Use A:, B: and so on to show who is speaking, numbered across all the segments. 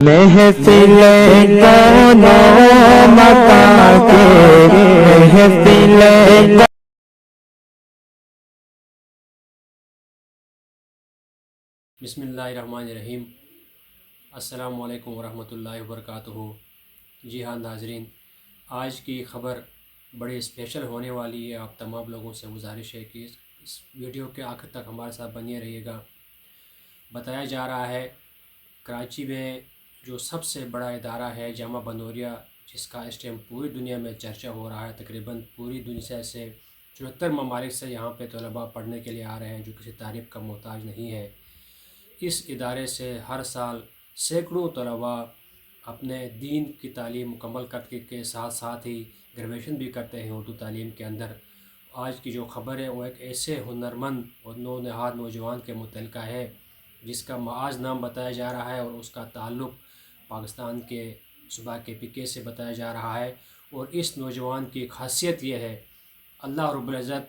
A: محفل کونو مکان کے محفل
B: بسم اللہ الرحمن الرحیم۔ السلام علیکم ورحمۃ اللہ وبرکاتہ۔ جی ہاں ناظرین، آج کی خبر بڑی اسپیشل ہونے والی ہے۔ آپ تمام لوگوں سے گزارش ہے کہ اس ویڈیو کے آخر تک ہمارے ساتھ بنے رہیے گا۔ بتایا جا رہا ہے کراچی میں جو سب سے بڑا ادارہ ہے جامعہ بنوریہ، جس کا اس ٹائم پوری دنیا میں چرچا ہو رہا ہے، تقریباً پوری دنیا سے 74 ممالک سے یہاں پہ طلباء پڑھنے کے لیے آ رہے ہیں، جو کسی تعریف کا محتاج نہیں ہے۔ اس ادارے سے ہر سال سینکڑوں طلباء اپنے دین کی تعلیم مکمل کرنے کے ساتھ ساتھ ہی گریجویشن بھی کرتے ہیں اردو تعلیم کے اندر۔ آج کی جو خبر ہے وہ ایک ایسے ہنرمند اور نونہاد نوجوان کے متعلقہ ہے جس کا معاذ نام بتایا جا رہا ہے، اور اس کا تعلق پاکستان کے صوبہ KPK سے بتایا جا رہا ہے۔ اور اس نوجوان کی خاصیت یہ ہے، اللہ رب العزت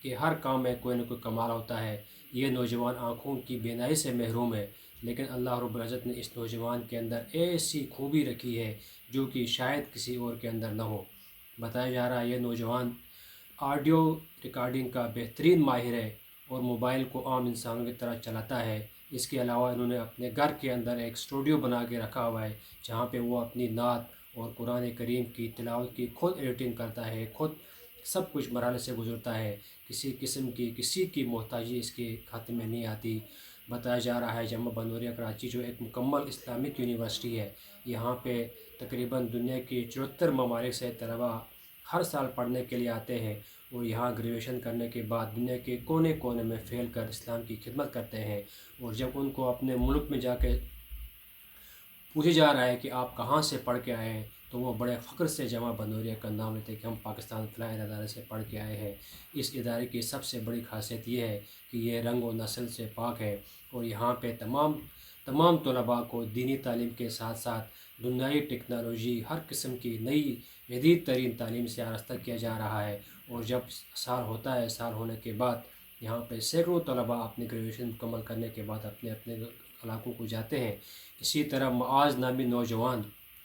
B: کے ہر کام میں کوئی نہ کوئی کمال ہوتا ہے۔ یہ نوجوان آنکھوں کی بینائی سے محروم ہے، لیکن اللہ رب العزت نے اس نوجوان کے اندر ایسی خوبی رکھی ہے جو کہ شاید کسی اور کے اندر نہ ہو۔ بتایا جا رہا ہے یہ نوجوان آڈیو ریکارڈنگ کا بہترین ماہر ہے اور موبائل کو عام انسانوں کی طرح چلاتا ہے۔ اس کے علاوہ انہوں نے اپنے گھر کے اندر ایک اسٹوڈیو بنا کے رکھا ہوا ہے، جہاں پہ وہ اپنی نعت اور قرآن کریم کی تلاوت کی خود ایڈیٹنگ کرتا ہے، خود سب کچھ مرحلے سے گزرتا ہے۔ کسی قسم کی کسی کی محتاجی اس کے کھاتے میں نہیں آتی۔ بتایا جا رہا ہے جامعہ بنوریہ کراچی جو ایک مکمل اسلامک یونیورسٹی ہے، یہاں پہ تقریباً دنیا کی 74 ممالک سے طلباء ہر سال پڑھنے کے لیے آتے ہیں، اور یہاں گریجویشن کرنے کے بعد دنیا کے کونے کونے میں پھیل کر اسلام کی خدمت کرتے ہیں۔ اور جب ان کو اپنے ملک میں جا کے پوچھا جا رہا ہے کہ آپ کہاں سے پڑھ کے آئے ہیں، تو وہ بڑے فخر سے جامعہ بنوریہ کا نام لیتے ہیں کہ ہم پاکستان فلاں ادارے سے پڑھ کے آئے ہیں۔ اس ادارے کی سب سے بڑی خاصیت یہ ہے کہ یہ رنگ و نسل سے پاک ہے، اور یہاں پہ تمام طلباء کو دینی تعلیم کے ساتھ ساتھ دنیائی ٹیکنالوجی، ہر قسم کی نئی جدید ترین تعلیم سے آراستہ کیا جا رہا ہے۔ اور جب سال ہوتا ہے، سال ہونے کے بعد یہاں پہ سینکڑوں طلباء اپنی گریجویشن مکمل کرنے کے بعد اپنے علاقوں کو جاتے ہیں۔ اسی طرح معاذ نامی نوجوان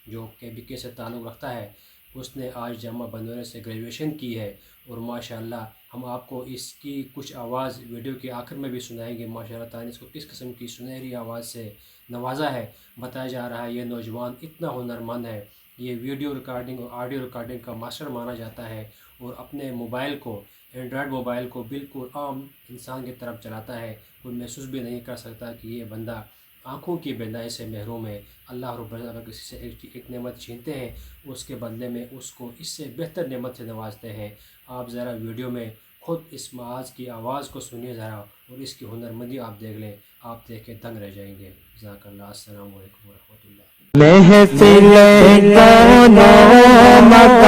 B: جو KPK سے تعلق رکھتا ہے، اس نے آج جامعہ بنوریہ سے گریجویشن کی ہے، اور ماشاءاللہ ہم آپ کو اس کی کچھ آواز ویڈیو کے آخر میں بھی سنائیں گے۔ ماشاءاللہ تعالیٰ نے اس کو کس قسم کی سنہری آواز سے نوازا ہے۔ بتایا جا رہا ہے یہ نوجوان اتنا ہنرمند ہے، یہ ویڈیو ریکارڈنگ اور آڈیو ریکارڈنگ کا ماسٹر مانا جاتا ہے، اور اپنے موبائل کو، اینڈرائڈ موبائل کو بالکل عام انسان کی طرف چلاتا ہے۔ کوئی محسوس بھی نہیں کر سکتا کہ یہ بندہ آنکھوں کی بینائی سے محروم ہے۔ اللہ رب العزت اگر کسی سے ایک نعمت چھینتے ہیں، اس کے بدلے میں اس کو اس سے بہتر نعمت سے نوازتے ہیں۔ آپ ذرا ویڈیو میں خود اس معاذ کی آواز کو سنیے ذرا، اور اس کی ہنرمندی آپ دیکھ لیں، آپ دیکھ کے دنگ رہ جائیں گے۔ جزاک اللہ۔ السلام علیکم ورحمۃ اللہ۔
A: محفل کونو مکان